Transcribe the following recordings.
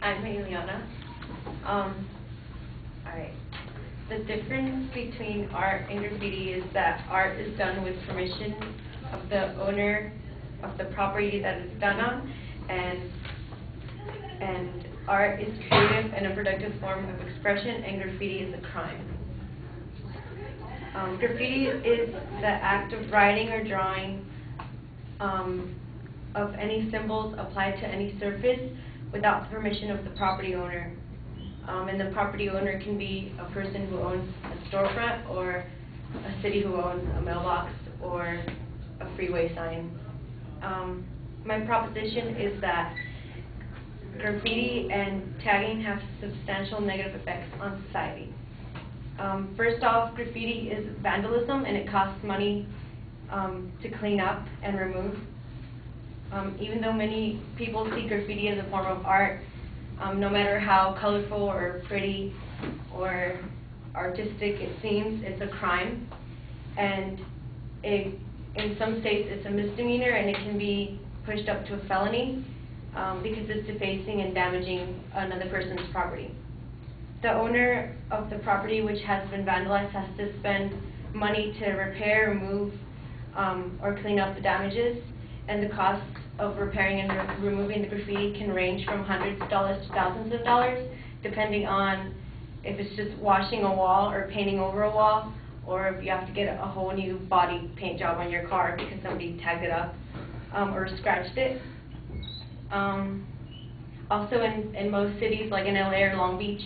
I'm Elyana. Alright. The difference between art and graffiti is that art is done with permission of the owner of the property that it's done on, and art is creative and a productive form of expression, and graffiti is a crime. Graffiti is the act of writing or drawing of any symbols applied to any surface without the permission of the property owner. And the property owner can be a person who owns a storefront, or a city who owns a mailbox, or a freeway sign. My proposition is that graffiti and tagging have substantial negative effects on society. First off, graffiti is vandalism, and it costs money to clean up and remove. Even though many people see graffiti as a form of art, no matter how colorful or pretty or artistic it seems, it's a crime. And in some states it's a misdemeanor, and it can be pushed up to a felony because it's defacing and damaging another person's property. The owner of the property which has been vandalized has to spend money to repair, remove, or clean up the damages, and the cost of repairing and removing the graffiti can range from hundreds of dollars to thousands of dollars, depending on if it's just washing a wall or painting over a wall, or if you have to get a whole new body paint job on your car because somebody tagged it up or scratched it. Also in most cities, like in LA or Long Beach,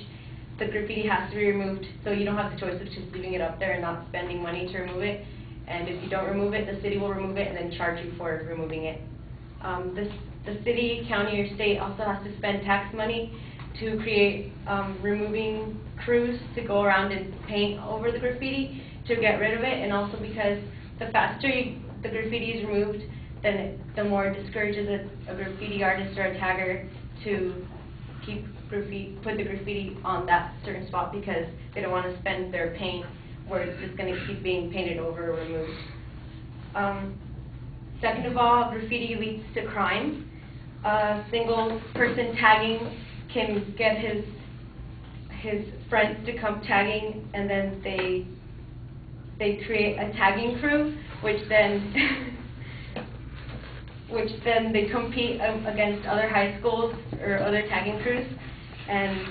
the graffiti has to be removed, so you don't have the choice of just leaving it up there and not spending money to remove it. And if you don't remove it, the city will remove it and then charge you for removing it. The city, county, or state also has to spend tax money to create removing crews to go around and paint over the graffiti to get rid of it, and also because the faster the graffiti is removed, then the more it discourages a graffiti artist or a tagger to put the graffiti on that certain spot, because they don't want to spend their paint where it's just going to keep being painted over or removed. Second of all, graffiti leads to crime. A single person tagging can get his friends to come tagging, and then they create a tagging crew, which then they compete against other high schools or other tagging crews, and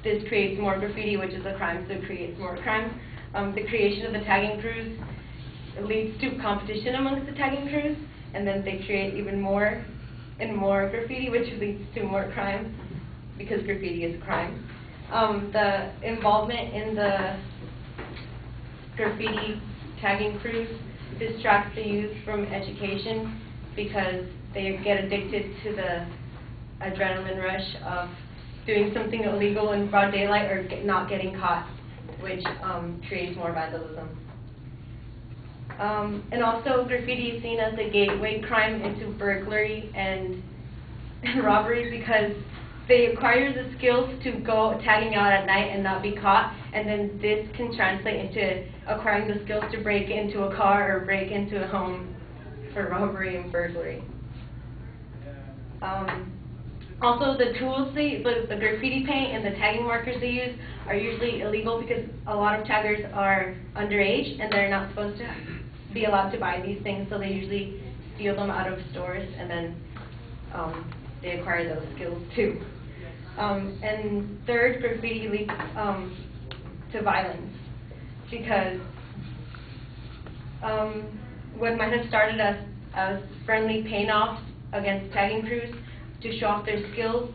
this creates more graffiti, which is a crime, so it creates more crime. The creation of the tagging crews leads to competition amongst the tagging crews, and then they create even more and more graffiti, which leads to more crime, because graffiti is a crime. The involvement in the graffiti tagging crews distracts the youth from education, because they get addicted to the adrenaline rush of doing something illegal in broad daylight or not getting caught, which creates more vandalism. And also, graffiti is seen as a gateway crime into burglary and robbery, because they acquire the skills to go tagging out at night and not be caught, and then this can translate into acquiring the skills to break into a car or break into a home for robbery and burglary. Also, the tools the graffiti paint and the tagging markers they use are usually illegal, because a lot of taggers are underage and they're not supposed to be allowed to buy these things, so they usually steal them out of stores, and then they acquire those skills too. And third, graffiti leads to violence, because what might have started as friendly paint-offs against tagging crews to show off their skills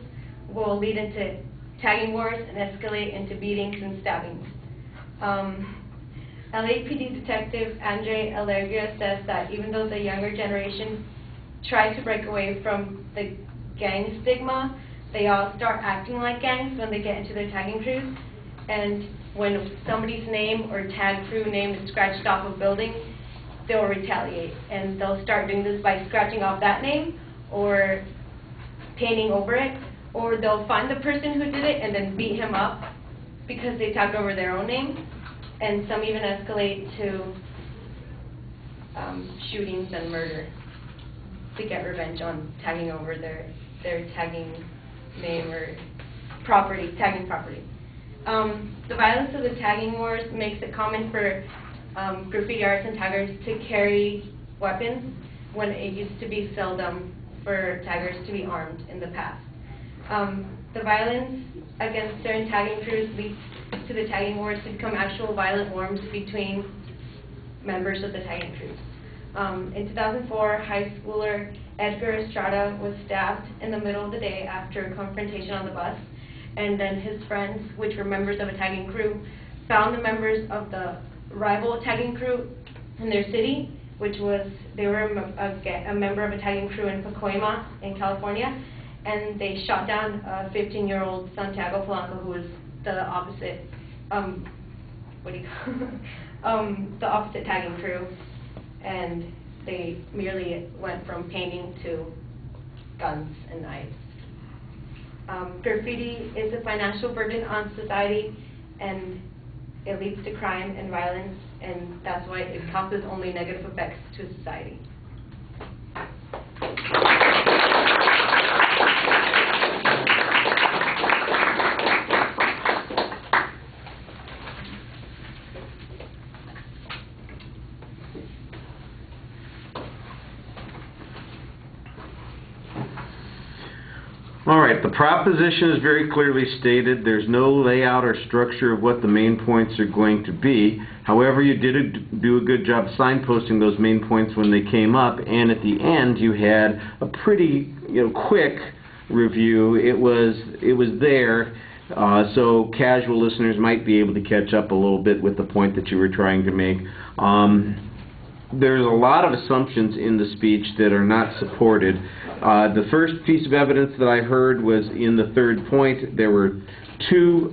will lead into tagging wars and escalate into beatings and stabbings. LAPD Detective Andre Alegria says that even though the younger generation try to break away from the gang stigma, they all start acting like gangs when they get into their tagging crews. And when somebody's name or tag crew name is scratched off a building, they'll retaliate, and they'll start doing this by scratching off that name or painting over it, or they'll find the person who did it and then beat him up because they tagged over their own name, and some even escalate to shootings and murder to get revenge on tagging over their tagging name or property, tagging property. The violence of the tagging wars makes it common for graffiti artists and taggers to carry weapons when it used to be seldom for taggers to be armed in the past. The violence against certain tagging crews leads to the tagging wars to become actual violent wars between members of the tagging crews. In 2004, high schooler Edgar Estrada was stabbed in the middle of the day after a confrontation on the bus, and then his friends, which were members of a tagging crew, found the members of the rival tagging crew in their city, they were a member of a tagging crew in Pacoima in California, and they shot down a 15-year-old Santiago Polanco, who was the opposite, the opposite tagging crew, and they merely went from painting to guns and knives. Graffiti is a financial burden on society, and it leads to crime and violence, and that's why it causes only negative effects to society. All right, the proposition is very clearly stated. There's no layout or structure of what the main points are going to be. However, you did do a good job signposting those main points when they came up, and at the end you had a pretty quick review. It was there, so casual listeners might be able to catch up a little bit with the point that you were trying to make. There's a lot of assumptions in the speech that are not supported. The first piece of evidence that I heard was in the third point. There were two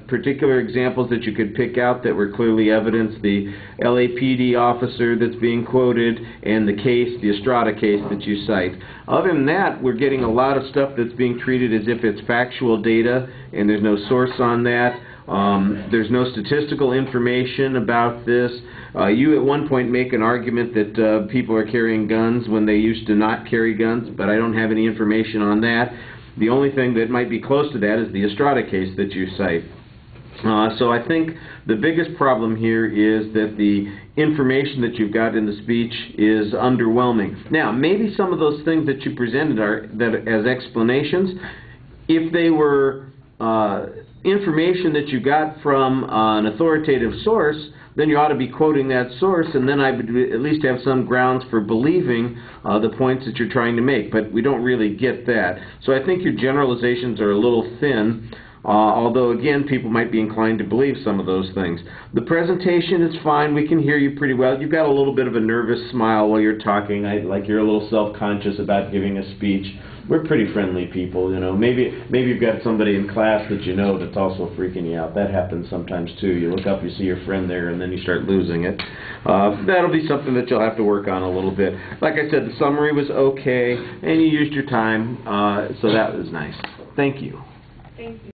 particular examples that you could pick out that were clearly evidence: the LAPD officer that's being quoted and the case, the Estrada case that you cite. Other than that, we're getting a lot of stuff that's being treated as if it's factual data, and there's no source on that. There's no statistical information about this. You at one point make an argument that people are carrying guns when they used to not carry guns, but I don't have any information on that. The only thing that might be close to that is the Estrada case that you cite. So I think the biggest problem here is that the information that you've got in the speech is underwhelming. Now, maybe some of those things that you presented are as explanations, if they were information that you got from an authoritative source, then you ought to be quoting that source, and then I would at least have some grounds for believing the points that you're trying to make, but we don't really get that. So I think your generalizations are a little thin, although again people might be inclined to believe some of those things. The presentation is fine. We can hear you pretty well. You've got a little bit of a nervous smile while you're talking, like you're a little self-conscious about giving a speech. We're pretty friendly people, Maybe you've got somebody in class that you know that's also freaking you out. That happens sometimes too. You look up, you see your friend there, and then you start losing it. That'll be something that you'll have to work on a little bit. Like I said, the summary was okay, and you used your time, so that was nice. Thank you. Thank you.